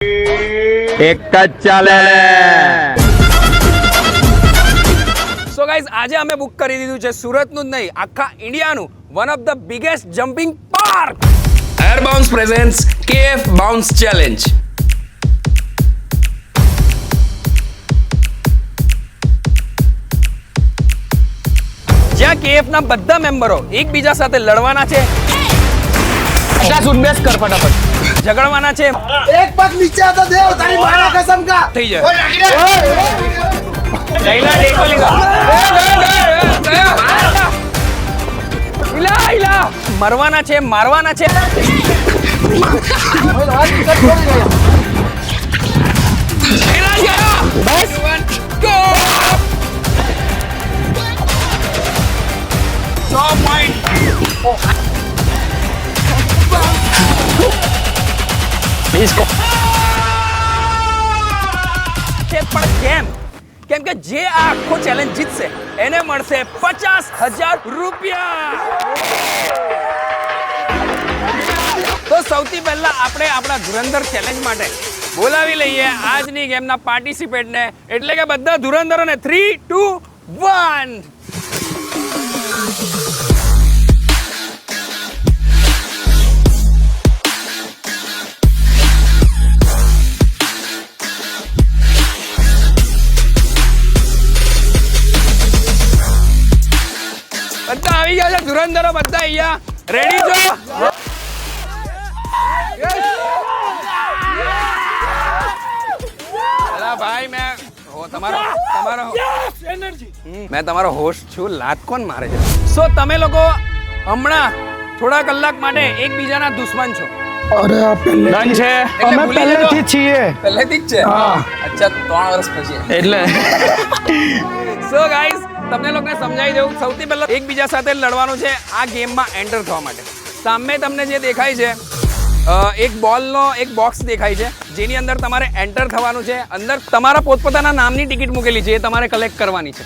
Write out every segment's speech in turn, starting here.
એક જ ચાલે. સો ગાઈઝ, આજે અમે બુક કરી દીધું છે સુરતનું જ નહીં, આખા ઇન્ડિયાનું one of the biggest jumping park. Air bounce presents KF bounce challenge. જ્યાં KF ના બધા મેમ્બરો એકબીજા સાથે લડવાના છે. બેસ કર ફટાફટ. ઝઘડવાના છે. એક પગ નીચે તો દેવ તારી મારા કસમ કા થઈ જાય. લઈલા ટેકો લીધા. ઇલા ઇલા મરવાના છે, મારવાના છે. બસ ગો. 6 પોઈન્ટ. इसको પણ કેમ કે જે આ આખો ચેલેન્જ જીતશે એને મળશે 50,000 રૂપિયા. તો સૌથી પહેલા આપણે આપણા ધુરંધર ચેલેન્જ માટે બોલાવી લઈએ આજની ગેમના પાર્ટિસિપેન્ટને, એટલે કે બધા ધુરંધરોને. 3, 2, 1. બધા આવી ગયા છે ધુરંધરો, બધા અહીંયા રેડી છો? અલા ભાઈ, મેં તમારો હોસ્ટ છું. લાત કોણ મારે છે? સો તમે લોકો હમણાં થોડા કલાક માટે એકબીજાના દુશ્મન છો. અરે આ પહેલેથી છે અમે પહેલેથી જ છીએ. પહેલેથી જ છે. હા. અચ્છા, 3 વર્ષ પછી એટલે. સો ગાઈઝ, તમને લોકોને સમજાવી દઉં. સૌથી પહેલા એકબીજા સાથે લડવાનું છે આ ગેમમાં એન્ટર થવા માટે. સામે તમને જે દેખાય છે એક બોલનો એક બોક્સ દેખાય છે, જેની અંદર તમારે એન્ટર થવાનું છે. અંદર તમારા પોતપોતાના નામની ટિકિટ મૂકેલી છે, એ તમારે કલેક્ટ કરવાની છે.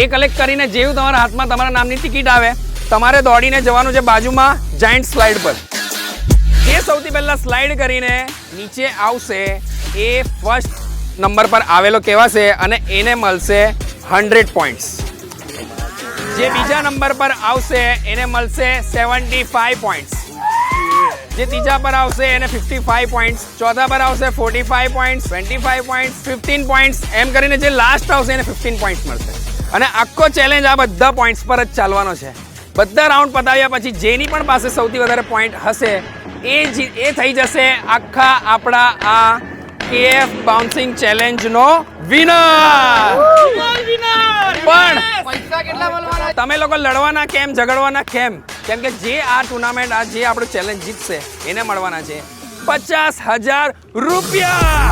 એ કલેક્ટ કરીને જેવું તમારા હાથમાં તમારા નામની ટિકિટ આવે, તમારે દોડીને જવાનું છે બાજુમાં જાયન્ટ સ્લાઇડ પર. જે સૌથી પહેલા સ્લાઇડ કરીને નીચે આવશે એ ફર્સ્ટ નંબર પર આવેલો કહેવાશે અને એને મળશે 100 પોઈન્ટ્સ. જે બીજા નંબર પર આવશે એને મળશે 75 પોઈન્ટ્સ. જે ત્રીજા પર આવશે એને 55 પોઈન્ટ્સ. ચોથા પર આવશે 45 પોઈન્ટ્સ, 25 પોઈન્ટ્સ, 15 પોઈન્ટ્સ, એમ કરીને જે લાસ્ટ આવશે એને 15 પોઈન્ટ્સ મળશે. અને આખો ચેલેન્જ આ બધા પોઈન્ટ્સ પર જ ચાલવાનો છે. બધા રાઉન્ડ પતાવ્યા પછી જેની પણ પાસે સૌથી વધારે પોઈન્ટ હશે એ થઈ જશે આખા આપણા આ KF બાઉન્સિંગ ચેલેન્જનો વિનર. પણ તમે લોકો લડવાના કેમ, ઝઘડવાના કેમ? કેમ કે જે આ ટુર્નામેન્ટ, આ જે આપણું ચેલેન્જ જીતશે એને મળવાના છે 50,000 રૂપિયા.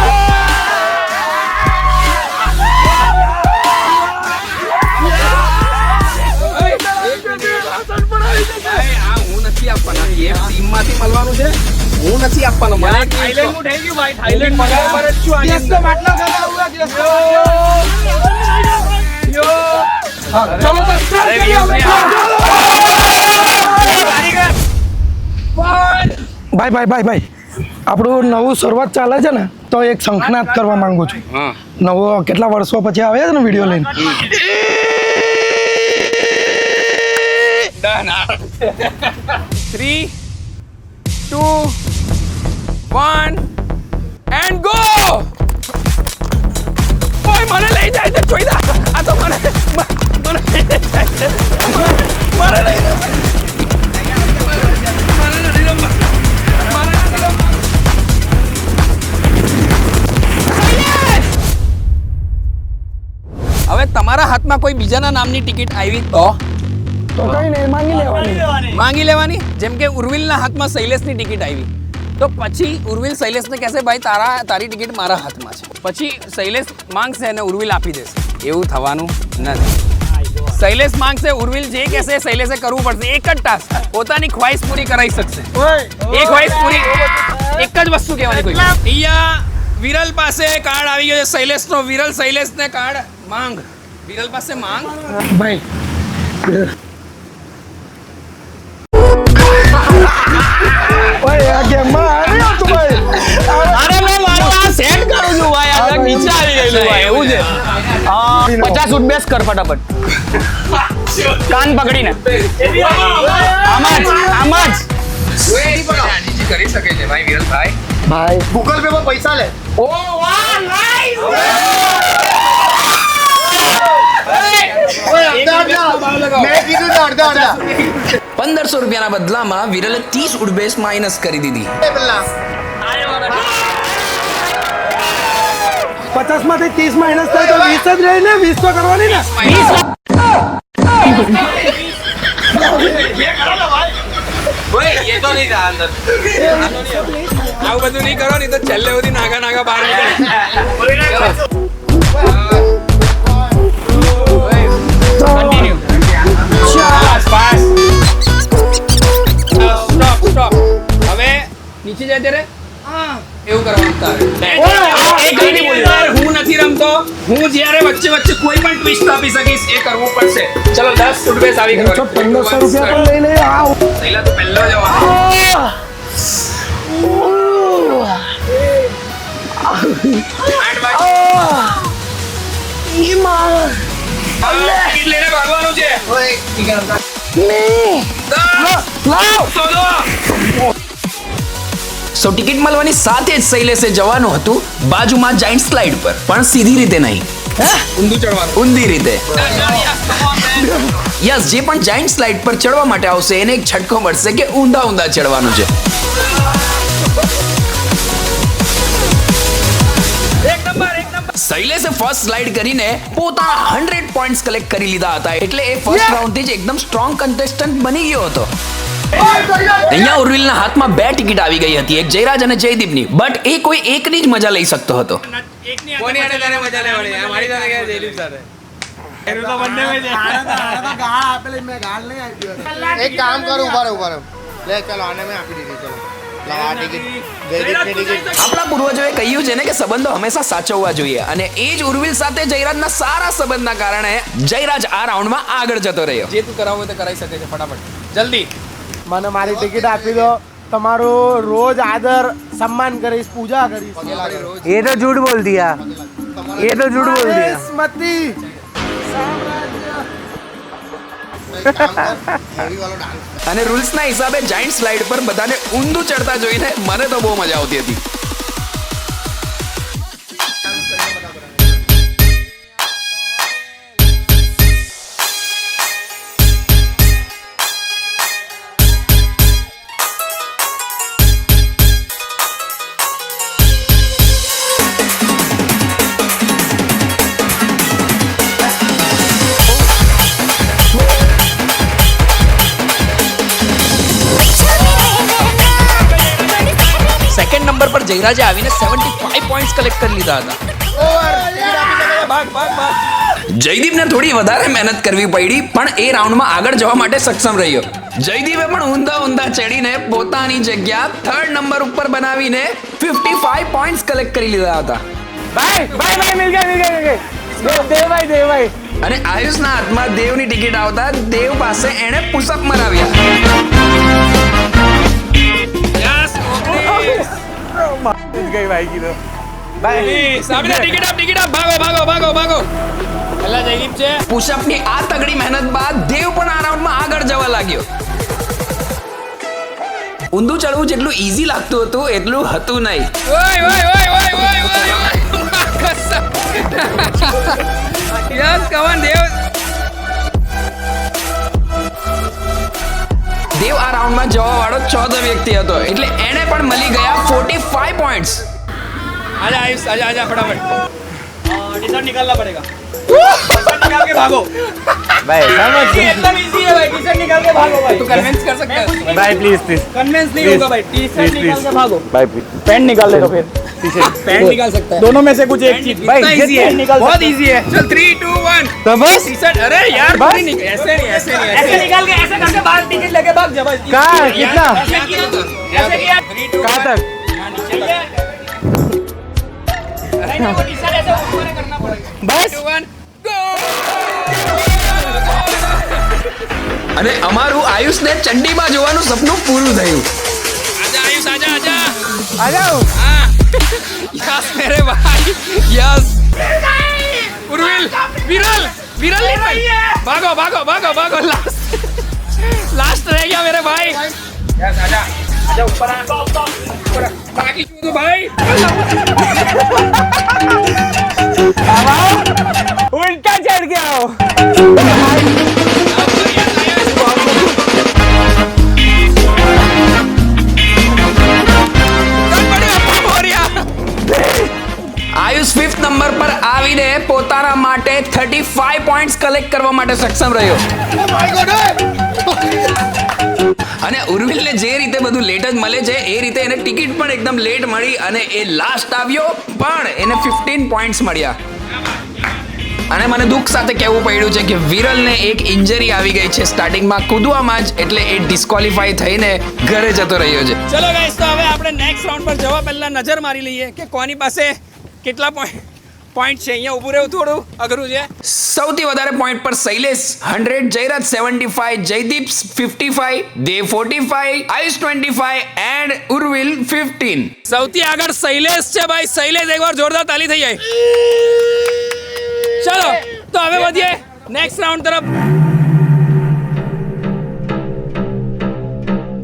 હું નથી આપવાના. KF ટીમમાંથી મળવાનું છે, હું નથી આપવાનો. મને થાઈલેન્ડનું થઈ ગયું ભાઈ. થાઈલેન્ડ મગાવ પર જ છું. દેશનો માટલો ગલા હુઆ દેશનો. ચલો તો સ્ટાર્ટ કરીએ આપણે. ભાઈ આપણું નવું શરૂઆત ચાલે છે ને, તો એક શંખનાદ કરવા માંગુ છું. નવો કેટલા વર્ષો પછી આવ્યા છે ને વિડીયો લઈને. 3, 2, 1 and go. ઓય મને લઈ જાય છે, જોઈ દા. આ તો મને લઈ જાય છે. મને લઈ જાય. હવે તમારા હાથમાં કોઈ બીજાના નામની ટિકિટ આવી તો કઈ નહીં, માંગી લેવાની. જેમ કે ઉર્વિલના હાથમાં શૈલેષની ટિકિટ આવી, તો પછી ઉર્વિલ શૈલેષને કહેશે ભાઈ તારી ટિકિટ મારા હાથમાં છે. પછી શૈલેષ માંગશે અને ઉર્વિલ આપી દેશે. એવું થવાનું નથી. શૈલેષ માંગશે, ઉર્વિલ જે કહેશે શૈલેષે કરવું પડશે. એક જ ટાસ્ક, પોતાની ખ્વાહિશ પૂરી કરાવી શકશે. એ ખ્વાહિશ પૂરી, એક જ વસ્તુ કહેવાની. કોઈ અહીંયા વિરલ પાસે કાર્ડ આવી ગયો છે શૈલેષનો. વિરલ શૈલેષને કાર્ડ માંગ. વિરલ પાસે માંગ ભાઈ. ઓય આ ગેમમાં આવ્યો તું ભાઈ. અરે મેં મારો આ પેલું ભાઈ એવું છે 50 ઉઠ બેસ કર ફટાફટ કાન પકડીને આમ જ કરી શકે છે ભાઈ વિરલભાઈ. ભાઈ ગૂગલ પે પર પૈસા લે. ઓ વાહ નાઈસ મેં કીધું તો અડધા 1500 રૂપિયાના બદલામાં વિરલે 30 ઉડબેસ માઇનસ કરી દીધી. પેલા 50 માંથી 30 માઇનસ થાય તો 20 જ રહે ને 20 તો કરવાની ને. આવું બધું નહીં કરો નહીં તો છેલ્લે સુધી નાગા બહાર નીકળે. Continue stop. હવે નીચે જાય ત્યારે એવું કરવાનું તારે. હું નથી રમતો. હું જ્યારે વચ્ચે કોઈ પણ ટ્વિસ્ટ આપી શકીશ એ કરવું પડશે. ચલો 10 ફૂટબેસ આવી ગયો. 1500 રૂપિયા પણ લઈ લે. પહેલા તો પહેલો જવાબ. ટિકિટ લઈને ભાગવાનું છે. સો ટિકિટ મળવાની સાથે જ શૈલેષે જવાનું હતું બાજુમાં જાયન્ટ સ્લાઇડ પર, પણ સીધી રીતે નહીં, ઊંધી રીતે. યસ, જે પણ જાયન્ટ સ્લાઇડ પર ચડવા માટે આવશે એને એક છટકો મળશે કે ઊંધા ચડવાનું છે. શૈલેષે ફર્સ્ટ સ્લાઇડ કરીને પોતાના 100 પોઈન્ટ્સ કલેક્ટ કરી લીધા હતા, એટલે એ ફર્સ્ટ રાઉન્ડથી જ એકદમ સ્ટ્રોંગ કન્ટેસ્ટન્ટ બની ગયો હતો. અહીંયા ઉર્વિલના હાથમાં 2 ટિકિટ આવી ગઈ હતી, એક જયરાજ અને જયદીપની, બટ એ કોઈ એકની જ મજા લઈ શકતો હતો. એક કામ કરું ઉભા રહો. લે ચલો આને મેં આપી દીધી. ચલો લાવ આ ટિકિટ. જયદીપની ટિકિટ. આપણા પૂર્વજોએ કહ્યું છે ને કે સંબંધો હંમેશા સાચવવા જોઈએ, અને એ જ ઉર્વિલ સાથે જયરાજના સારા સંબંધના કારણે જયરાજ આ રાઉન્ડમાં આગળ જતો રહ્યો. જે તું કરાવો તો કરાવી શકે છે, ફટાફટ જલ્દી. મને મારી ટિકિટ આપી દો. તમારો રોજ આદર સન્માન કરીશ, પૂજા કરીશ. ये तो झूठ बोल दिया, ये तो झूठ बोल दिया. સ્મતી હેવી વાળો ડાન્સ. અને રૂલ્સના હિસાબે જાયન્ટ સ્લાઇડ પર બધાને ઊંધું ચડતા જોઈને મને તો બહુ મજા આવતી હતી. સેકન્ડ નંબર પર જયરાજે આવીને 75 પોઈન્ટ્સ કલેક્ટ કરી લીધા હતા. જયદીપને થોડી વધારે મહેનત કરવી પડી, પણ એ રાઉન્ડમાં આગળ જવા માટે સક્ષમ રહ્યો. જયદીપે પણ ઊંધા ચડીને પોતાની જગ્યા 3rd નંબર ઉપર બનાવીને 55 પોઈન્ટ્સ કલેક્ટ કરી લીધા હતા. ભાઈ મિલ ગયા દેવભાઈ અને આયુષના હાથમાં દેવની ટિકિટ આવતા દેવ પાસે એણે પુશઅપ મરાવ્યા. ગઈ ભાઈ કીધું પુશઅપની આ તગડી મહેનત બાદ દેવ પણ આ રાઉન્ડમાં આગળ જવા લાગ્યો. ઊંધું ચડવું જેટલું ઈઝી લાગતું હતું એટલું હતું નહીં. દેવ આ રાઉન્ડમાં જવા વાળો 14 વ્યક્તિ હતો, એટલે એને પણ મળી ગયા 45 પોઈન્ટ્સ. आजा आयुष आजा फटाफट टी शर्ट निकालना पड़ेगा टी शर्ट निकाल के भागो भाई समझ ये एकदम इजी है भाई टी शर्ट निकाल के भागो भाई तू कन्विंस कर सकता है. भाई प्लीज कन्विंस नहीं होगा भाई टी शर्ट निकाल के भागो भाई प्लीज पैंट निकाल ले तो फिर पैंट निकाल सकता है दोनों में से कुछ एक चीज भाई इजी है, बहुत इजी है. चल 3 2 1 तो बस टी शर्ट. अरे यार बस? पूरी ऐसे नहीं ऐसे निकाल के ऐसे करके बाहर टिकट लेके भाग जा बस कहाँ कितना ऐसे किया 3 2 कहाँ तक नहीं वो टी शर्ट ऐसे ऊपर करना पड़ेगा बस 2 1 गो. અને અમારું આયુષને ચંડીમાં જોવાનું સપનું પૂરું થયું. આજા આયુષ આજા आ जाओ हाँ. यस मेरे भाई यस. ઉર્વિલ વિરલ વિરલ नहीं भाई भागो भागो भागो भागो लास्ट रह गया मेरे भाई यस आजा आजा ऊपर आ ऊपर बाकी चूं तो भाई उल्टा चढ़ गया हो આયુષ 5th નંબર પર આવીને પોતાના માટે 35 પોઈન્ટ્સ કલેક્ટ કરવા માટે સક્ષમ રહ્યો અને ઉર્વિલને જે રીતે બધું લેટ જ મળે છે એ રીતે એને ટિકિટ પણ એકદમ લેટ મળી અને એ લાસ્ટ આવ્યો પણ એને 15 પોઈન્ટ્સ મળ્યા અને મને દુઃખ સાથે કહેવું પડ્યું છે કે વિરલને એક ઇન્જરી આવી ગઈ છે સ્ટાર્ટિંગમાં કૂદવામાં જ એટલે એ ડિસ્ક્વોલિફાઈ થઈને ઘરે જતો રહ્યો છે ચલો ગાઈસ તો હવે આપણે નેક્સ્ટ રાઉન્ડ પર જવા પહેલા નજર મારી લઈએ કે કોની પાસે કેટલા પોઈન્ટ છે અહીંયા ઊભું રહેવું થોડું અઘરું છે સૌથી વધારે પોઈન્ટ પર શૈલેષ 100, જયરાજ 75, જયદીપ 55, દેવ 45, આયુષ 25 એન્ડ ઉર્વિલ 15. સૌથી આગળ શૈલેષ છે ભાઈ શૈલેષ એકવાર જોરદાર તાલી થઈ જાય ચલો તો હવે વધીએ નેક્સ્ટ રાઉન્ડ તરફ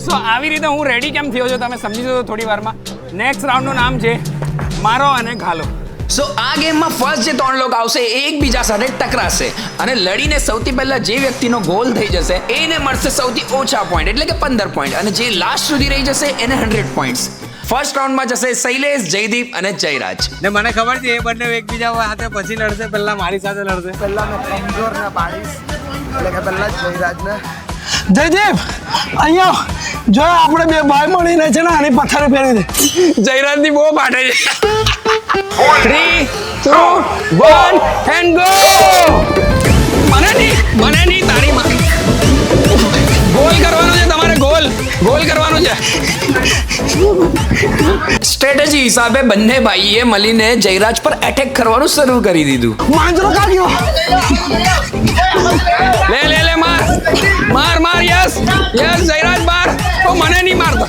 સો આવી રીતે હું રેડી કેમ થયો છું તમે સમજી જશો થોડી વારમાં નેક્સ્ટ રાઉન્ડનું નામ છે મારો અને ઘાલો સો આ ગેમમાં ફર્સ્ટ જે 3 લોકો આવશે એ એકબીજા સાથે ટકરાશે અને લડીને સૌથી પહેલા જે વ્યક્તિનો ગોલ થઈ જશે એને મળશે સૌથી ઓછા પોઈન્ટ એટલે કે 15 પોઈન્ટ અને જે લાસ્ટ સુધી રહી જશે એને 100 પોઈન્ટ્સ ફર્સ્ટ રાઉન્ડમાં જશે શૈલેષ જયદીપ અને જયરાજ ને મને ખબર છે એ બંને એકબીજા સાથે પછી લડશે પહેલા મારી સાથે લડશે પહેલા મેં કમજોર ને પાડીશ એટલે કે પહેલા જયરાજને જયદીપ અહીંયા જો આપણે બે ભાઈ મળીને છે ને આની પથ્થર ફેરવી દે જયરાજની બહુ પાટે છે 3, 2, 1 એન્ડ ગો મને નહીં તારી માં ગોલ કરવાનો છે તમારે ગોલ કરવાનો છે સ્ટ્રેટેજી હિસાબે બંને ભાઈએ મળીને જયરાજ પર એટેક કરવાનું શરૂ કરી દીધું માંજરો કાઢ્યો લે માર યસ જયરાજ માર તો મને નહીં મારતો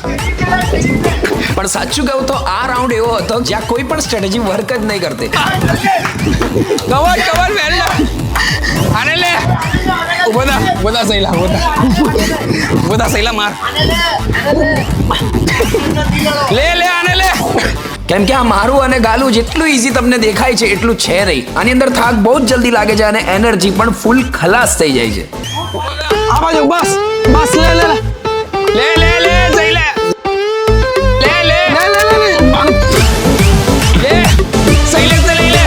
પણ સાચું કહું તો આ રાઉન્ડ એવો હતો જ્યાં કોઈ પણ સ્ટ્રેટેજી વર્ક જ નહીં કરતી કવર વેલ આને લે ઉભો સૈલા માર લે આને લે કેમ કે આ મારું અને ગાલું જેટલું ઈઝી તમને દેખાય છે એટલું છે નહીં આની અંદર થાક બહુ જ જલ્દી લાગે છે અને એનર્જી પણ ફૂલ ખલાસ થઈ જાય છે આ બાજુ બસ લે સૈલા શૈલેષ ને લઈ લે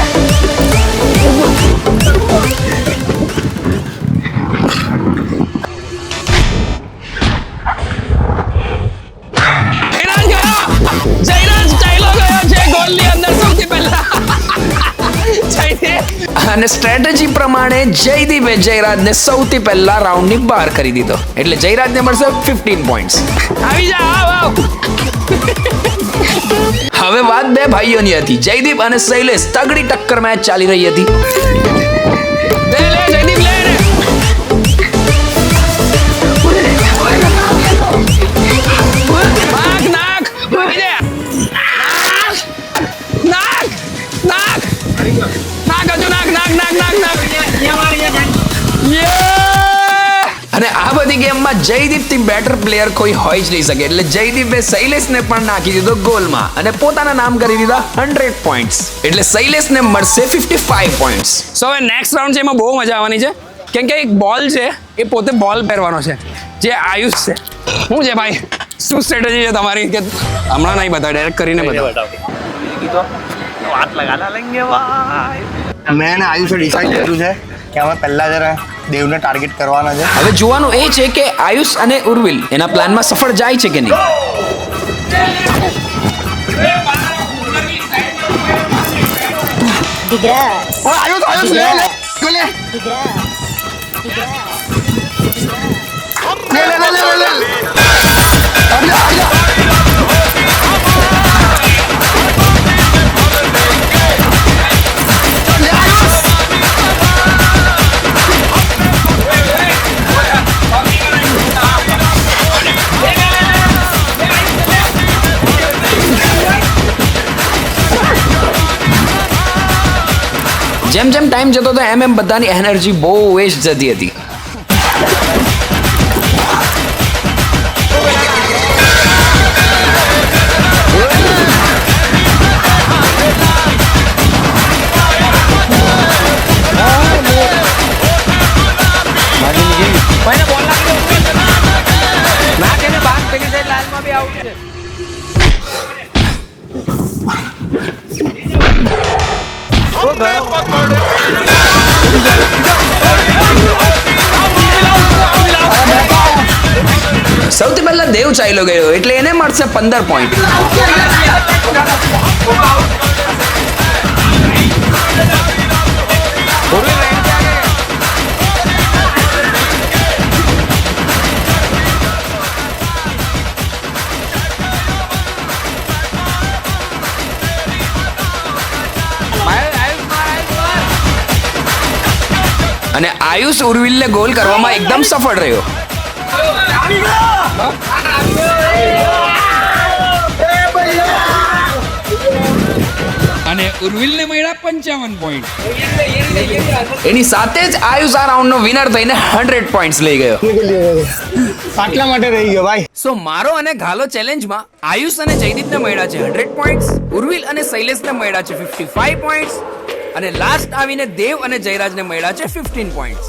જયરાજ ચાલ્યો ગયો છે ગોલની અંદર સૌથી પહેલા અને સ્ટ્રેટેજી પ્રમાણે જયદીપે જયરાજને સૌથી પહેલા રાઉન્ડની બહાર કરી દીધો એટલે જયરાજને મળશે 15 પોઈન્ટ્સ આવી જા આવ હવે વાત બે ભાઈઓની હતી જયદીપ અને શૈલેષ તગડી ટક્કર મેચ ચાલી રહી હતી લે જયદીપ લે રે નાક આવી દે નાક હજુ નાક અને આ બધી ગેમમાં જયદીપથી બેટર પ્લેયર કોઈ હોય જ નહીં શકે એટલે જયદીપે શૈલેષને પણ નાખી દીધો ગોલમાં અને પોતાના નામ કરી દીધા 100 પોઈન્ટ્સ એટલે શૈલેષને મળશે 55 પોઈન્ટ્સ સો હવે નેક્સ્ટ રાઉન્ડ છે એમાં બહુ મજા આવવાની છે કેમ કે એક બોલ છે એ પોતે બોલ પહેરવાનો છે જે આયુષ છે શું છે ભાઈ શું સ્ટ્રેટેજી છે તમારી કે હમણાં નહીં બતાવ ડાયરેક્ટ કરીને બતાવ મેં અને આયુષે ડિસાઈડ કર્યું છે કે અમે પહેલા જરા દેવને ટાર્ગેટ કરવાના છે હવે જોવાનું એ છે કે આયુષ અને ઉર્વિલ એના પ્લાનમાં સફળ જાય છે કે નહીં આયુષ લે જેમ જેમ ટાઈમ જતો હતો એમ એમ બધાની એનર્જી બહુ વેસ્ટ જતી હતી. ભાઈને બોલ નાખી દો. ના કે બહાર પેલી સાઈડ લાલમાં બી આઉટ છે. સૌથી પહેલા દેવ ચાલ્યો ગયો એટલે એને મળશે 15 પોઈન્ટ. અને આયુષ ઉર્વિલને ગોલ કરવામાં એકદમ સફળ રહ્યો. અને ઉર્વિલને મળ્યા 55 પોઈન્ટ. એની સાથે જ આયુષ આ રાઉન્ડનો વિનર થઈને 100 પોઈન્ટ્સ લઈ ગયો. આટલા માટે રહી ગયો ભાઈ. સો મારો અને ઘાલો ચેલેન્જમાં આયુષ અને જયદીપને મળ્યા છે 100 પોઈન્ટ્સ, ઉર્વિલ અને શૈલેષને મળ્યા છે 55 પોઈન્ટ્સ અને લાસ્ટ આવીને દેવ અને જયરાજને મળ્યા છે 15 પોઈન્ટ્સ.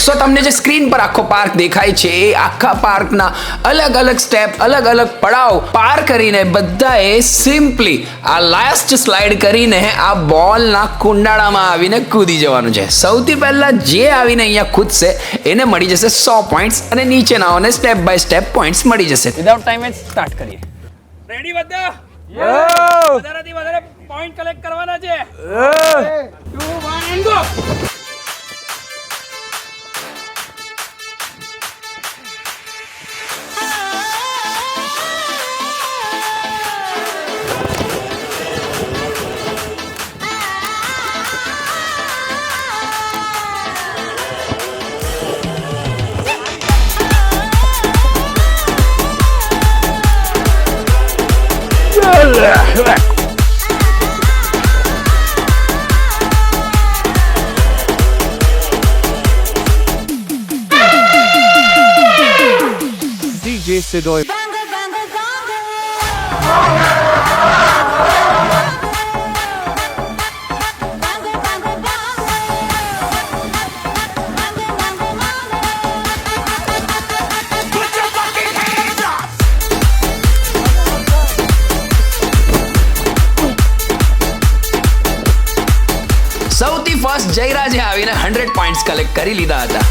સો તમને જે સ્ક્રીન પર આખો પાર્ક દેખાય છે એ આખા પાર્કના અલગ અલગ સ્ટેપ, અલગ અલગ પડાવ પાર કરીને બધાએ સિમ્પલી આ લાસ્ટ સ્લાઇડ કરીને આ બોલના કુંડાળામાં આવીને કૂદી જવાનું છે. સૌથી પહેલા જે આવીને અહીંયા કૂદશે એને મળી જશે 100 પોઈન્ટ્સ અને નીચેનાઓને સ્ટેપ બાય સ્ટેપ પોઈન્ટ્સ મળી જશે. વિધાઉટ ટાઈમ જ સ્ટાર્ટ કરીએ. રેડી બધા? વધારેથી વધારે પોઈન્ટ કલેક્ટ કરવાના છે. 2 1 and go. DJ Sidoy. સૌથી ફર્સ્ટ જયરાજે આવીને 100 પોઈન્ટ્સ કલેક્ટ કરી લીધા હતા.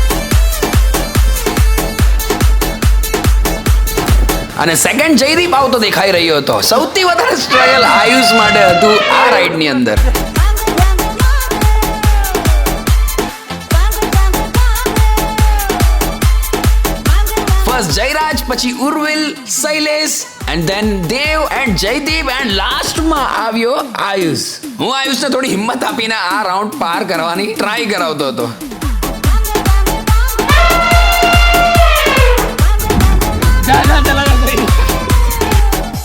અને સેકન્ડ જયદીપ આવતો દેખાઈ રહ્યો હતો. સૌથી વધારે સ્ટ્રગલ આયુષ માટે હતું આ રાઈડની અંદર. ફર્સ્ટ જયરાજ, પછી Urvil, Shailesh and then Dev and Jaydeep and લાસ્ટમાં આવ્યો આયુષ. હું આયુષને થોડી હિંમત આપીને આ રાઉન્ડ પાર કરવાની ટ્રાય કરાવતો હતો.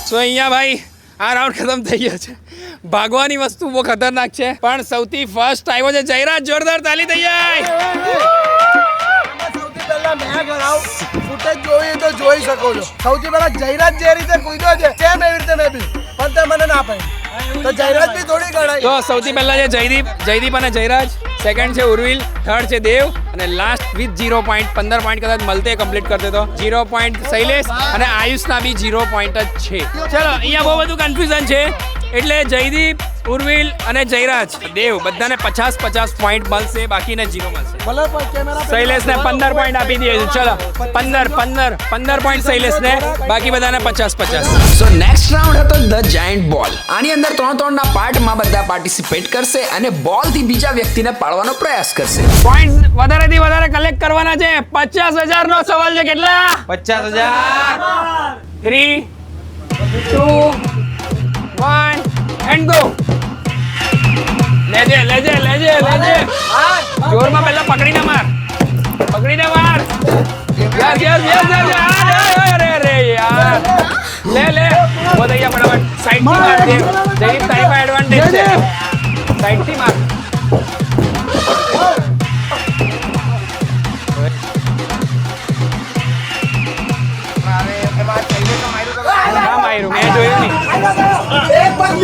સો અહીંયા ભાઈ આ રાઉન્ડ ખતમ થઈ ગયો છે. ભાગવાની વસ્તુ બહુ ખતરનાક છે પણ સૌથી ફર્સ્ટ આવ્યો છે જયરાજ. જોરદાર તાલી થઈ જાય. સૌથી પહેલા મેં ગણાવ ફૂટેજ જોઈએ તો જોઈ શકો છો. સૌથી પહેલા જયરાજ જે રીતે કૂદ્યો છે સેમ એવી રીતે મેં બી, પણ તે મને ના પાડી તો જયરાજ બી થોડી ગણાય. તો સૌથી પહેલા છે જયદીપ અને જયરાજ, સેકન્ડ છે ઉર્વિલ, થર્ડ છે દેવ અને લાસ્ટ વિથ 0 પોઈન્ટ 15 પોઈન્ટ કદાચ મળતે કમ્પ્લીટ કરતે તો 0 પોઈન્ટ શૈલેષ અને આયુષના બી 0 પોઈન્ટ જ છે. ચલો અહીંયા બહુ બધું કન્ફ્યુઝન છે એટલે જયદીપ, ઉર્વિલ અને જયરાજ, દેવ બધાને 50-50 પોઈન્ટ મળશે, બાકીને 0 મળશે. ભલે પણ કેમેરા શૈલેષને 15 પોઈન્ટ આપી દઈએ. ચલો 15 પોઈન્ટ શૈલેષને, બાકી બધાને 50-50. સો નેક્સ્ટ રાઉન્ડ હતો ધ જાયન્ટ બોલ. આની અંદર 3-3ના પાર્ટમાં બધા પાર્ટિસિપેટ કરશે અને બોલથી બીજા વ્યક્તિને પાડવાનો પ્રયાસ કરશે. પોઈન્ટ વધારેથી વધારે કલેક્ટ કરવાના છે. 50,000 નો સવાલ છે. કેટલા? 50,000. 3 2 1 and go. લેજે. જોરમાં પહેલા પકડીને માર. યસ. અરે યાર. લે. બોલ અહીંયા ફટાફટ. સાઈડ થી માર દે. જયદીપ તારી પાસે એડવાન્ટેજ છે. સાઈડ થી માર.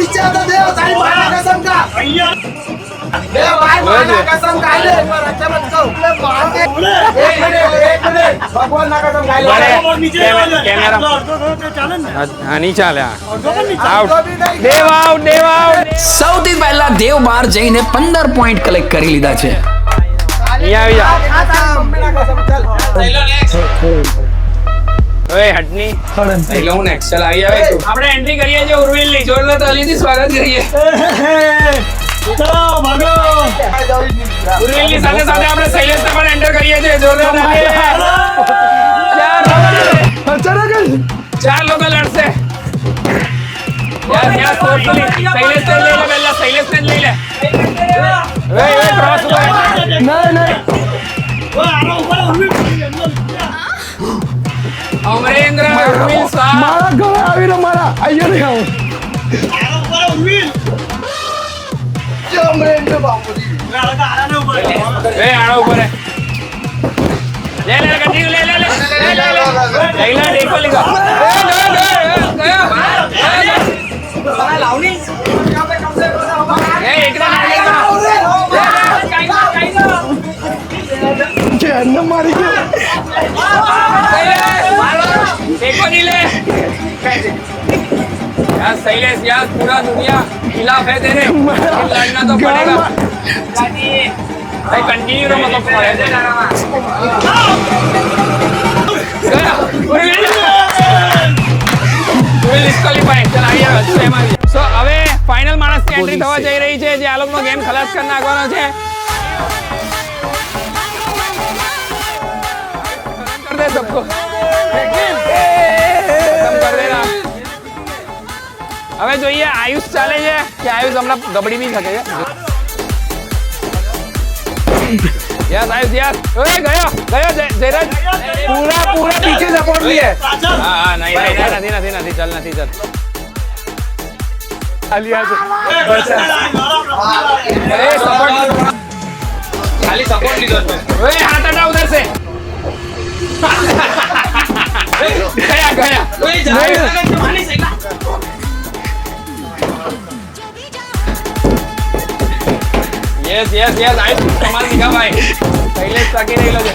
नीचे आता दे तारी मारना कसम का दे भाई मारना कसम खा ले एक बार अच्छा मत कहो मार के एक मिनट भगवान ना कसम खा ले कैमरा हाँ नहीं चाले आउट देव आउट સૌથી પહેલા દેવ બહાર જઈને 15 પોઈન્ટ કલેક્ટ કરી લીધા છે. અહીંયા આવી જા ઓય હટની એટલે હું નેક્સ્ટ ચાલ આવી આવે તું આપણે એન્ટ્રી કરીએ છીએ ઉર્વિલ ની જોરદાર તાલીથી સ્વાગત કરીએ ઉર્વિલ ની સાથે સાથે આપણે શૈલેશને પણ એન્ટર કરીએ છીએ જોરદાર તાલી ચાર લોકો લડશે યાર ટોટલી શૈલેશને લઈ લે પહેલા શૈલેશને લઈ લે ઓય ક્રોસ નહીં અમરેન્દ્ર ઉર્વિલ શાહ મારા ઘરે આવીને મારા અહીંયા નહીં આવું એ આણો ઉપર લે કંટીન્યુ લે દેખો લીધો જેને મારી ગયો देखो नीले यार शैलेश यार पूरा दुनिया खिलाफ है तेरे लड़ना तो पड़ेगा भाई कंटिन्यू रहो मतलब સો હવે ફાઇનલ માણસની એન્ટ્રી થવા જઈ રહી છે જે આ લોકોનો ગેમ ખલાસ કરી નાખવાનો છે कर दे सबको હવે જોઈએ આયુષ ચાલે છે કે આયુષ હમણાં ગબડી બી શકે છે યસ આયુષ યસ ઓય ગયો જયરાજ પૂરા પીછે સપોર્ટ લીએ હા નહીં ચાલ આલિયા અરે સપોર્ટ ખાલી સપોર્ટ લીધો ઓય હાથ હટા ઉધર से गया यस आयुष कमाल दिखा भाई पहले ताकी नहीं लगे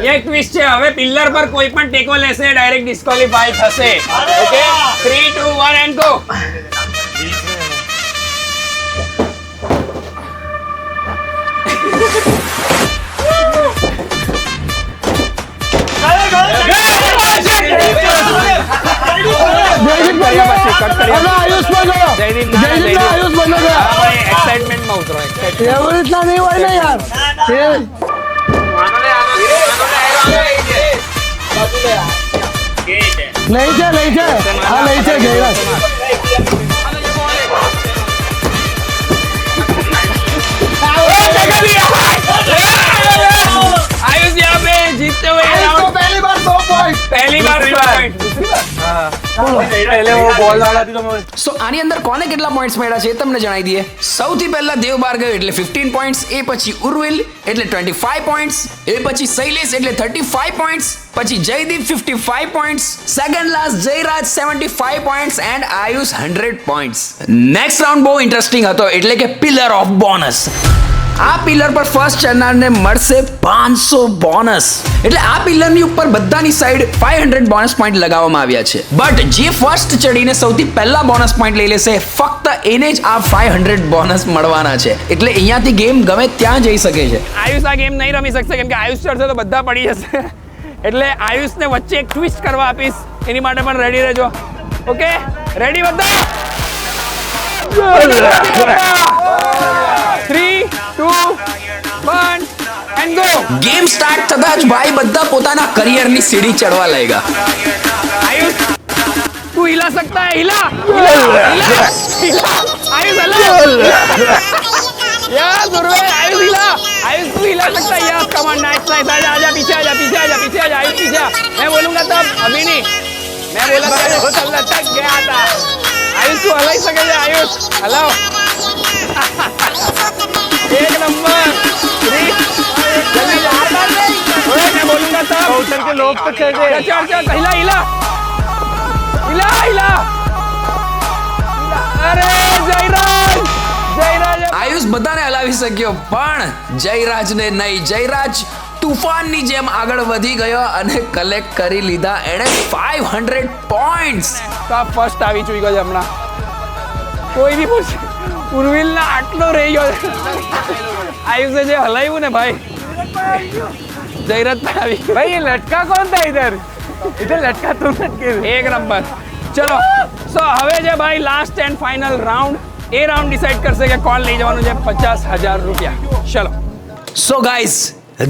ये ट्विस्ट है હવે પિલર પર કોઈ પણ ટેકો લેશે ડાયરેક્ટ ડિસ્ક્વોલિફાઈ થશે ઓકે 3 2 1 એન્ડ ગો આયુષ બનો एक्साइटमेंट में उतरो એવું રીતના નહીં હોય ને યાર નહીં છે હા નહીં છે જયરાજ आयुष यहाँ पे जीतते हुए पहली बार 2 पॉइंट पहली बार સો આની અંદર કોને કેટલા પોઈન્ટ્સ મળ્યા છે એ તમને જણાવી દઈએ. સૌથી પહેલા દેવ બહાર ગયો એટલે 15 પોઈન્ટ્સ, એ પછી ઉર્વિલ એટલે 25 પોઈન્ટ્સ, એ પછી શૈલેશ એટલે 35 પોઈન્ટ્સ, પછી Jaydeep 55 points, second last Jayraj 75 points and Ayush 100 points. Next round બહુ ઇન્ટરેસ્ટિંગ હતો એટલે કે પિલર ઓફ બોનસ. આ પિલર પર ફર્સ્ટ ચડનારને મળશે 500 બોનસ. એટલે આ પિલરની ઉપર બધાની સાઈડ 500 બોનસ પોઈન્ટ લગાવવામાં આવ્યા છે. બટ જે ફર્સ્ટ ચડીને સૌથી પહેલા બોનસ પોઈન્ટ લઈ લેશે ફક્ત એને જ આ 500 બોનસ મળવાના છે. એટલે અહીંયાથી ગેમ ગમે ત્યાં જઈ શકે છે. આયુષ આ ગેમ નહીં રમી શકશે કેમ કે આયુષ ચડશે તો બધા પડી જશે. એટલે આયુષને વચ્ચે એક ટ્વિસ્ટ કરવા આપીશ, એની માટે પણ રેડી રહેજો. ઓકે રેડી બધા? 3 2 1 એન્ડ ગો. ગેમ સ્ટાર્ટ થતા જ ભાઈ બધા પોતાના કરિયરની સીડી ચડવા લાગ્યા. आयुष तू हिला सकता है, हिला हिला हिला, हिला आयुष हिला यस उर्विल, आयुष हिला, आयुष तू हिला सकता है, yes come on, nice nice, आजा आजा पीछे आजा पीछे आजा पीछे आजा, आयुष पीछे आ। मैं बोलूंगा तब, अभी नहीं, मैं बोला चल लटक गया था। आयुष तू हला ही सके, आयुष हलाओ। एक नंबर, जल्दी जा, मैं बोलूंगा तब के लोग तो चढ़ गए। चल चल हिला हिला हिला हिला, अरे जयराज जयराज આયુષ બધાને હલાવી શક્યો પણ જયરાજને નહીં. જયરાજ તુફાનની જેમ આગળ વધી ગયો અને કલેક્ટ કરી લીધા એણે 500 પોઈન્ટ્સ. તો આ ફર્સ્ટ આવી ચૂક્યો છે હમણાં. કોઈ બી પૂછે ઉર્વિલના આટલો રહી ગયો છે. આયુષે જે હલાવ્યું ને ભાઈ, જયરાજ પણ આવી ભાઈ. ये लटका कौन था इधर लटका तुम लटके एक नंबर. ચલો સો હવે છે ભાઈ last and final round. A round decide કરશે કે કોણ લઈ જવાનું છે 50,000 રૂપિયા. ચલો So guys,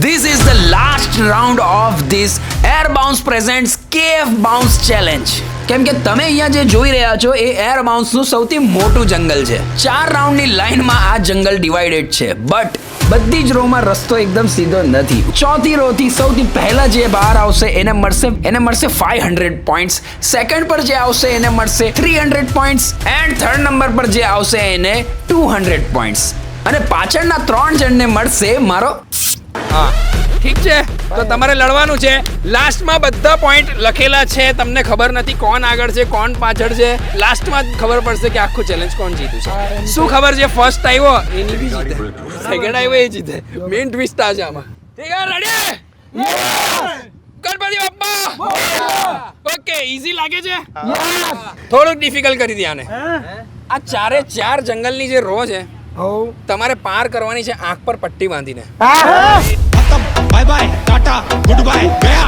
this is the last round of this Air Bounce Presents Cave Bounce Challenge. કેમ કે તમે અહીંયા જે જોઈ રહ્યા છો એ એર બાઉન્સનું સૌથી મોટું જંગલ છે. 4 રાઉન્ડની લાઈનમાં આ જંગલ ડિવાઇડેડ છે, બટ બધી જ રોમાં રસ્તો એકદમ સીધો નથી. ચોથી રોથી સૌથી પહેલા જે બહાર આવશે એને મળશે 500 પોઈન્ટ્સ. સેકન્ડ પર જે આવશે એને મળશે 300 પોઈન્ટ્સ એન્ડ થર્ડ નંબર પર જે આવશે એને 200 પોઈન્ટ્સ અને પાછળના 3 જણને મળશે મારો. હા ઠીક છે, તો તમારે લડવાનું છે. લાસ્ટમાં બધા પોઈન્ટ લખેલા છે, તમને ખબર નથી કોણ આગળ છે કોણ પાછળ છે. લાસ્ટમાં જ ખબર પડશે કે આખું ચેલેન્જ કોણ જીત્યું છે. શું ખબર છે, ફર્સ્ટ આવ્યો એની બી જીતે, સેકન્ડ આવ્યો એ જીતે. મેઇન ટ્વિસ્ટ આ છે આમાં. ઠીક છે, ready? Ganpati Bappa okay. Easy લાગે છે? થોડુંક ડિફિકલ્ટ કરી દે આને. આ ચારે ચાર જંગલની જે રો છે તમારે પાર કરવાની છે આંખ પર પટ્ટી બાંધીને. Bye bye tata goodbye गया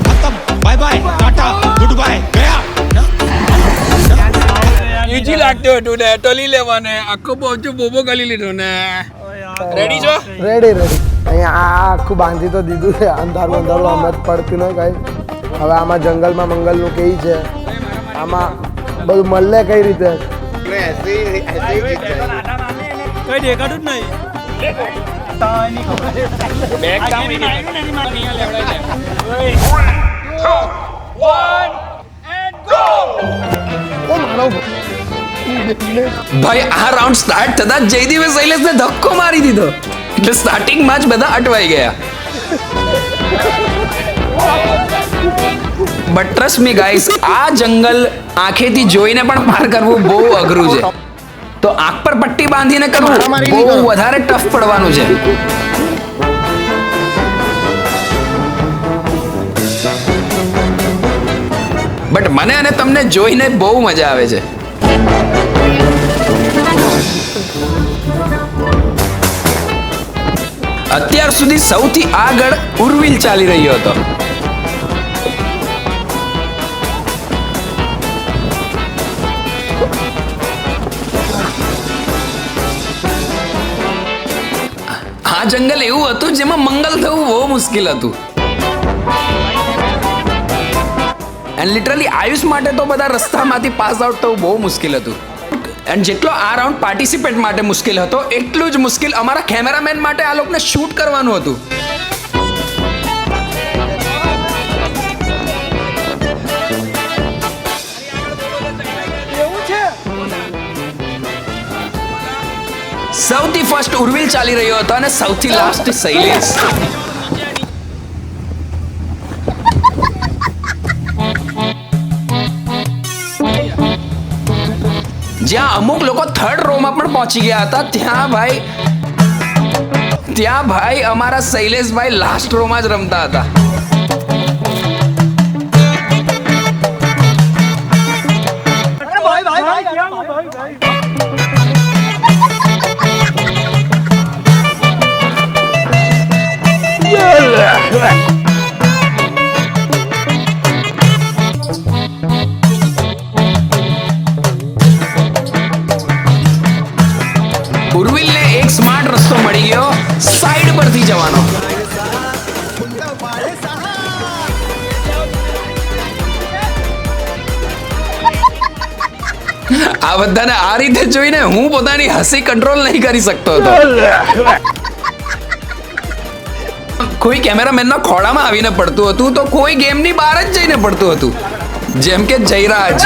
खत्म bye bye tata goodbye गया ઈજી લાગતું હતું ને, ટોલી લેવાને આખો પહોંચું બોબો કરી લીધો ને. રેડી છો? Ready ready. અહીંયા આ આખું બાંધી તો દીધું છે. અંધારું અંધારું અમે જ પડતી ન કઈ. હવે આમાં જંગલમાં મંગલનું કેવી છે, આમાં બધું મળે કઈ રીતે? ऐसे ही जीत जाएगी। કઈ દેખાતું જ નહીં. બેગ કામ અહીંયા લેવડાય છે. ભાઈ આ રાઉન્ડ સ્ટાર્ટ થતા જ જયદીપે શૈલેષને ધક્કો મારી દીધો એટલે સ્ટાર્ટિંગમાં જ બધા અટવાઈ ગયા. બટ ટ્રસ્ટ મી ગાઈસ, આ જંગલ આંખેથી જોઈને પણ પાર કરવું બહુ અઘરું છે. તો આંખ પર પટ્ટી બાંધીને કરવું બહુ વધારે ટફ પડવાનું છે. બટ મને અને તમને જોઈને બહુ મજા આવે છે. અત્યાર સુધી સૌથી આગળ ઉર્વિલ ચાલી રહ્યો હતો. આ જંગલ એવું હતું જેમાં મંગલ થવું બહુ મુશ્કેલ હતું. એન્ડ લિટરલી આયુષ માટે તો બધા રસ્તામાંથી પાસ આઉટ થવું બહુ મુશ્કેલ હતું. એન્ડ જેટલો આ રાઉન્ડ પાર્ટિસિપેટ માટે મુશ્કેલ હતો એટલું જ મુશ્કેલ અમારા કેમેરામેન માટે આ લોકોને શૂટ કરવાનું હતું. સૌથી ફર્સ્ટ ઉર્વિલ ચાલી રહ્યો હતો અને સૌથી લાસ્ટ શૈલેષ. જ્યાં અમુક લોકો થર્ડ રોમાં પણ પહોંચી ગયા હતા ત્યાં ભાઈ અમારા શૈલેષભાઈ લાસ્ટ રોમાં જ રમતા હતા. ઉર્વિલને એક સ્માર્ટ રસ્તો મળી ગયો સાઈડ પરથી જવાનો. આ બધાને આ રીતે જોઈને હું પોતાની હસી કંટ્રોલ નહીં કરી શકતો હતો. કોઈ કેમેરામેનના ખોળામાં આવીને પડતું હતું તો કોઈ ગેમની બહાર જ જઈને પડતું હતું, જેમ કે જયરાજ.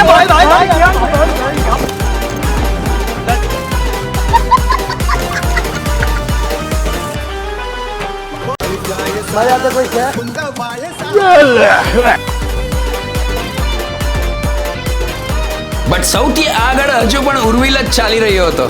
મારા હાથે કોઈ છે? બટ સૌથી આગળ હજુ પણ ઉર્વિલ જ ચાલી રહ્યો હતો.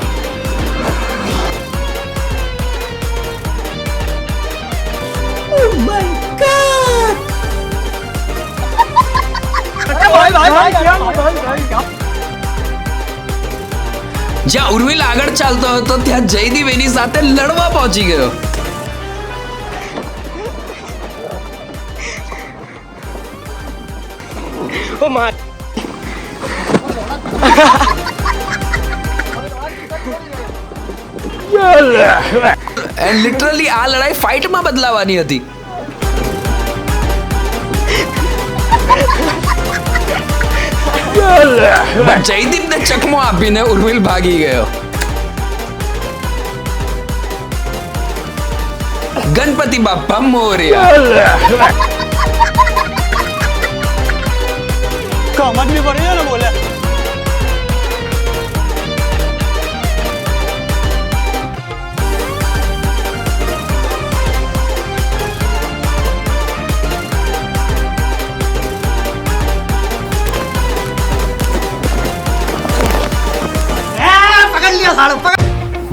જ્યાં ઉર્વિલ આગળ ચાલતો હતો ત્યાં જયદીપ એની સાથે લડવા પહોંચી ગયો. એન્ડ લિટરલી આ લડાઈ ફાઇટમાં બદલાવાની હતી. જયદીપને ચકમો આપીને ઉર્વિલ ભાગી ગયો. ગણપતિ બાપ્પા મોરયા. कमर भी पड़ी है ना बोले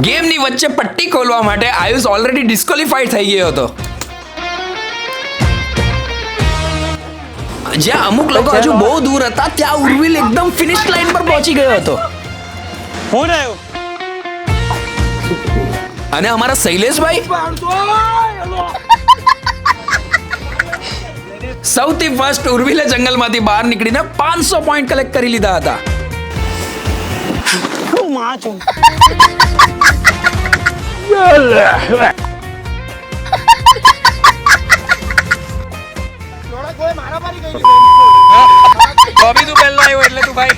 ગેમની વચ્ચે પટ્ટી ખોલવા માટે આયુષ ઓલરેડી ડિસ્ક્વોલિફાઈડ થઈ ગયો હતો. જ્યાં અમુક લોકો હજુ બહુ દૂર હતા ત્યાં ઉર્વિલ એકદમ ફિનિશ લાઈન પર પહોંચી ગયો હતો. हो रहा है અને અમારા શૈલેષભાઈ સૌથી ફર્સ્ટ ઉર્વિલે જંગલમાંથી બહાર નીકળીને 500 પોઈન્ટ કલેક્ટ કરી લીધા હતા. બબી તું પહેલો આવ્યો એટલે તું ભાઈ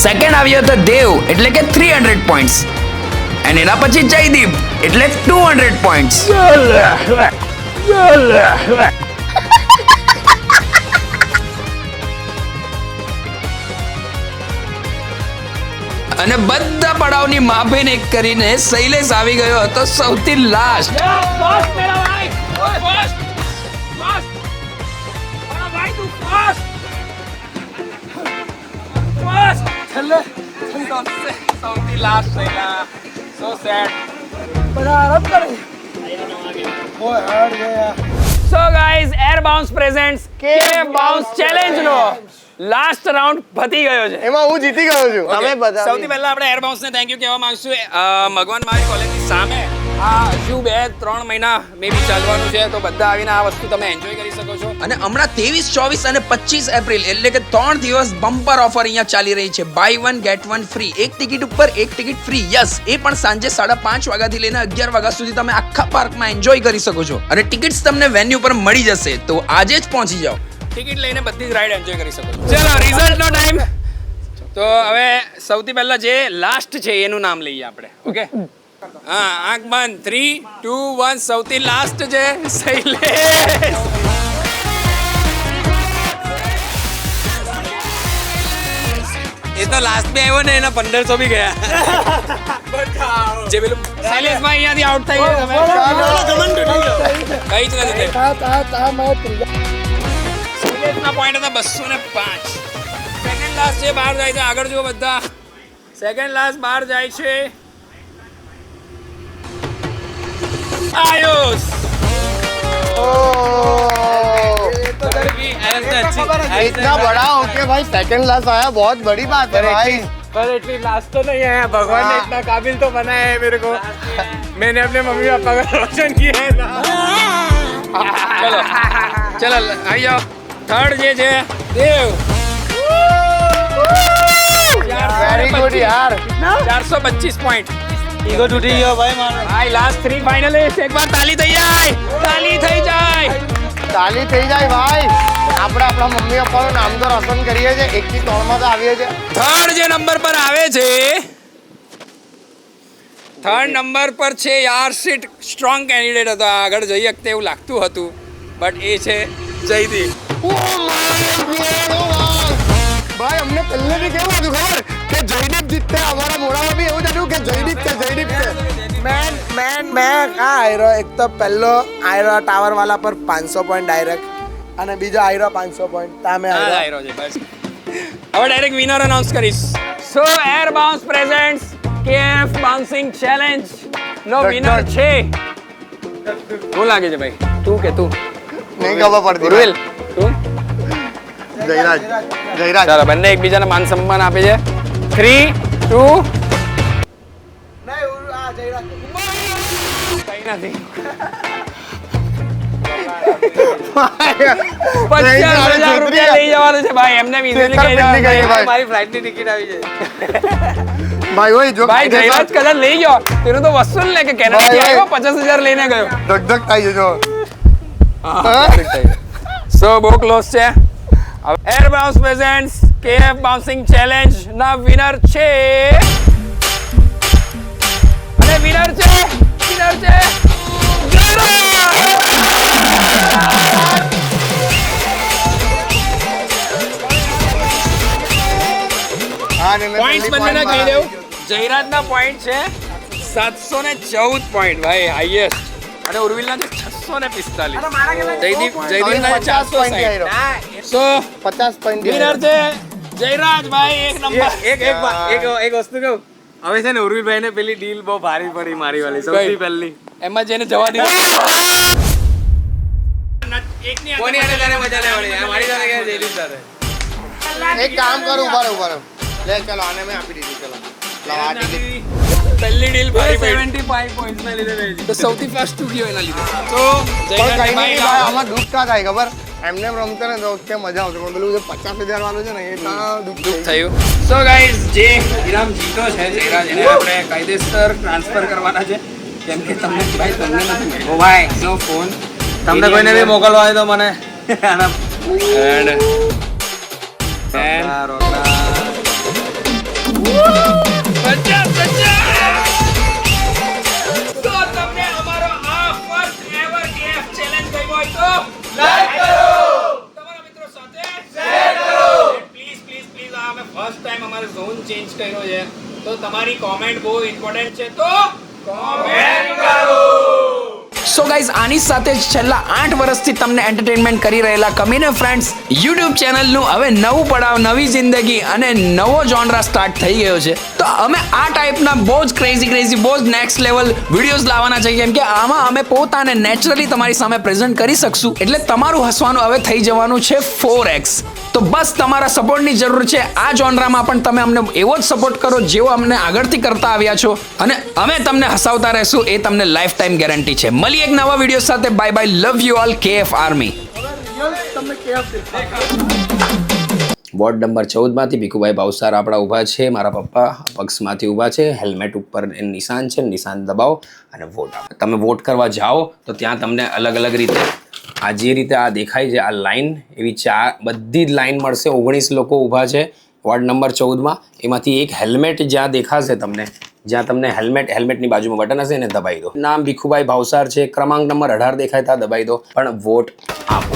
સેકન્ડ આવ્યો હતો દેવ એટલે કે 300 પોઈન્ટ્સ અને એના પછી જયદીપ એટલે 200 પોઈન્ટ્સ. અને બધા પડાવની માફીને કરીને શૈલેષ આવી ગયો હતો સૌથી લાસ્ટ. સૌથી લાસ્ટ થયેલા સો સેડ બધા આરામ કરે. ઓય હાર્ડ ગયા. So guys air bounce presents કે બાઉન્સ ચેલેન્જ નો લાસ્ટ રાઉન્ડ પતી ગયો છે. એમાં હું જીતી ગયો છું. તમે બધા સૌથી પહેલા આપણે એર બાઉન્સ ને થેન્ક યુ કહેવા માંગશું. ભગવાન મારી કોલેજની સામે આ હજુ 2-3 મહિના મે બી ચાલવાનું છે, તો બધા આવીને આ વસ્તુ તમે એન્જોય કરી શકો છો. અને હમણાં 23, 24 અને 25 એપ્રિલ એટલે કે 3 દિવસ બમ્પર ઓફર અહીંયા ચાલી રહી છે. Buy 1 get 1 free. એક ટિકિટ ઉપર એક ટિકિટ ફ્રી. યસ, એ પણ સાંજે 5:30 વાગ્યાથી લઈને 11 વાગ્યા સુધી તમે આખા પાર્કમાં એન્જોય કરી શકો છો. અને ટિકિટ્સ તમને વેન્યુ પર મળી જશે, તો આજે જ પહોંચી જાઓ. ટિકિટ લઈને બધી જ રાઈડ એન્જોય કરી શકો છો. ચલો રિઝલ્ટનો ટાઈમ. તો હવે સૌથી પહેલા જે લાસ્ટ છે એનું નામ લઈએ આપણે. ઓકે, હા, આંખ બંધ. 3, 2, 1. સૌથી લાસ્ટ છે શૈલેષ. એ તો લાસ્ટ બી આવ્યો ને, એના 1500 બી ગયા. જે પેલું શૈલેષભાઈ અહીંયાથી આઉટ થઈ ગયા. કઈ જ નથી શૈલેષના પોઈન્ટ હતા 205. સેકન્ડ લાસ્ટ છે, બહાર જાય છે. આગળ જુઓ બધા. સેકન્ડ લાસ્ટ બહાર જાય છે आयुष. इतना बड़ा हो के भाई सेकंड क्लास आया, बहुत बड़ी बात है भाई. पर एटलीस्ट लास्ट तो नहीं आया. भगवान ने इतना काबिल तो बनाया है मेरे को. मैंने अपने मम्मी पापा का रोशन किया है ना. चलो चलो आई जाओ. थर्ड जे છે દેવ. वेरी गुड यार. 425 પોઈન્ટ. ઈગો તૂટી ગયો ભાઈ મારો. ભાઈ લાસ્ટ 3 ફાઇનલિસ્ટ એકવાર તાલી થઈ જાય, તાલી થઈ જાય. તાલી થઈ જાય ભાઈ. આપણે આપણા મમ્મી પપ્પાનું નામ તો રોશન કરીએ છીએ. 1 થી 3 માં તો આવીએ છીએ. થર્ડ જે નંબર પર આવે છે, થર્ડ નંબર પર છે યાર્સિટ. સ્ટ્રોંગ કેન્ડિડેટ હતો, આગળ જઈ શકતે એવું લાગતું હતું, બટ એ છે જયદીપ. ભાઈ અમને પહેલેથી કેવું હતું ખબર કે જયદીપ જીતતે. અમારા મોઢામાં બી એવું જ હતું કે જયદીપ છે, જયદીપ છે. મેન આ આયરો એક તો પહેલો આયરો ટાવર વાલા પર 500 પોઈન્ટ ડાયરેક્ટ, અને બીજો આયરો 500 પોઈન્ટ. તામે આયરો છે બસ. હવે ડાયરેક્ટ વિનર અનાઉન્સ કરીશ. So air bounce presents KF bouncing challenge નો વિનર છે. શું લાગે છે ભાઈ? તું કે તું? નહીં ખબર પડતી. ઉર્વિલ તું? જયરાજ. જયરાજ. ચાલો બંને એકબીજાને માન સન્માન આપે છે. 3, 2 કઈ નથી. 50,000 રૂપિયા લઈ જવાનું છે ભાઈ. એમને easily કહી દેવાનું. મારી ફ્લાઇટની ટિકિટ આવી જાય. ભાઈ ઓય જો ભાઈ જયરાજ કદાચ લઈ ગયો તેનું તો વસૂલ ને કે કેનેડાથી ભાઈ, આવ્યો 50,000 લઈને ગયો. ધક થાય છે જો. સો બહુ ક્લોઝ છે. Air bounce presents KF bouncing challenge ના વિનર છે, અને વિનર છે પોઈન્ટ્સ બંનેના કહી દઉં. જયરાજના પોઈન્ટ છે 714 પોઈન્ટ ભાઈ હાઈએસ્ટ, અને ઉર્વિલના છે 645. જયદીપના 460. સો 50 પોઈન્ટ વિનર છે જયરાજ ભાઈ. એક નંબર. એક વસ્તુ કહું, હવે છે ને ઉર્વિલભાઈ ને પેલી ડીલ બહુ ભારી પડી મારી વાળી, સૌથી પહેલી. એમાં જેને જવા દીધું કોની હારે તારે મજા લેવાની? આ મારી સાથે કે જયદીપ સાથે? એક કામ કરું ઉભા રહો. લે ચલો આને મેં આપી દીધી. ચલો લાવ આ ટિકિટ. પહેલી ડીલ ભારી પડી. 75 પોઈન્ટ્સ ના લીધે મેં તો સૌથી ફર્સ્ટ ગયો એના લીધે. તો પણ કઈ નહીં ભાઈ, જયરાજ આમાં દુઃખ કા થાય ખબર? એમને રમતો ને તો કે મજા આવશે, પણ પેલું જે 50,000 વાળું છે ને એ ત્યાં દુઃખ થાય. થયું. સો ગાઈઝ જે ઇનામ જીતો છે જયરાજ, એને આપણે કાયદેસર ટ્રાન્સફર કરવાના છે, કેમ કે તમને ભાઈ તમને નથી મળ્યો. ઓ ભાઈ, નો ફોન તમને કોઈને બી મોકલવા હોય તો મને આના એન્ડ તો તમને અમારો આ ફર્સ્ટ એવર કેએફ ચેલેન્જ ગમ્યો હોય તો લાઈક કરો, તમારા મિત્રો સાથે શેર કરો. પ્લીઝ આ અમે ફર્સ્ટ ટાઈમ અમારો ઝોન ચેન્જ કર્યો છે, તો તમારી કોમેન્ટ બહુ ઇમ્પોર્ટન્ટ છે, તો કોમેન્ટ કરો. સો ગાઈઝ આની સાથે જ છેલ્લા 8 વર્ષથી તમને એન્ટરટેનમેન્ટ કરી રહેલા કમીને ફ્રેન્ડ્સ યુટ્યુબ ચેનલનું હવે નવું પડાવ, નવી જિંદગી અને નવો જોનરા સ્ટાર્ટ થઈ ગયો છે. તો અમે આ ટાઈપના બહુ જ ક્રેઝી બહુ જ નેક્સ્ટ લેવલ વિડીયોઝ લાવવાના છે, કેમ કે આમાં અમે પોતાને નેચરલી તમારી સામે પ્રેઝન્ટ કરી શકશું. એટલે તમારું હસવાનું હવે થઈ જવાનું છે 4x. તો બસ તમારા સપોર્ટની જરૂર છે. આ જોનરામાં પણ તમે અમને એવો જ સપોર્ટ કરો જેવો અમને આગળથી કરતા આવ્યા છો, અને અમે તમને હસાવતા રહેશું, એ તમને લાઈફ ટાઈમ ગેરંટી છે. મળીએ એક નવા વિડીયો સાથે. Bye bye, love you all, KF army. Ward number 14 માંથી ભીખુભાઈ ભાવસાર આપણા ઊભા છે. મારા પપ્પા પક્ષમાંથી ઊભા છે. હેલ્મેટ ઉપર નિશાન છે, નિશાન દબાવો અને વોટ આપો. તમે વોટ કરવા જાઓ તો ત્યાં તમને અલગ અલગ રીતે આ જે રીતે આ દેખાય છે આ લાઈન, એવી બધી જ લાઈન મળશે. 19 લોકો ઊભા છે વોર્ડ નંબર 14માં. એમાંથી એક હેલ્મેટ જ્યાં દેખાશે તમને, જ્યાં તમને હેલ્મેટની બાજુમાં બટન હશે એને દબાઈ દો. નામ ભીખુભાઈ ભાવસાર છે. ક્રમાંક નંબર 18 દેખાય ત્યાં દબાઈ દો, પણ વોટ આપો.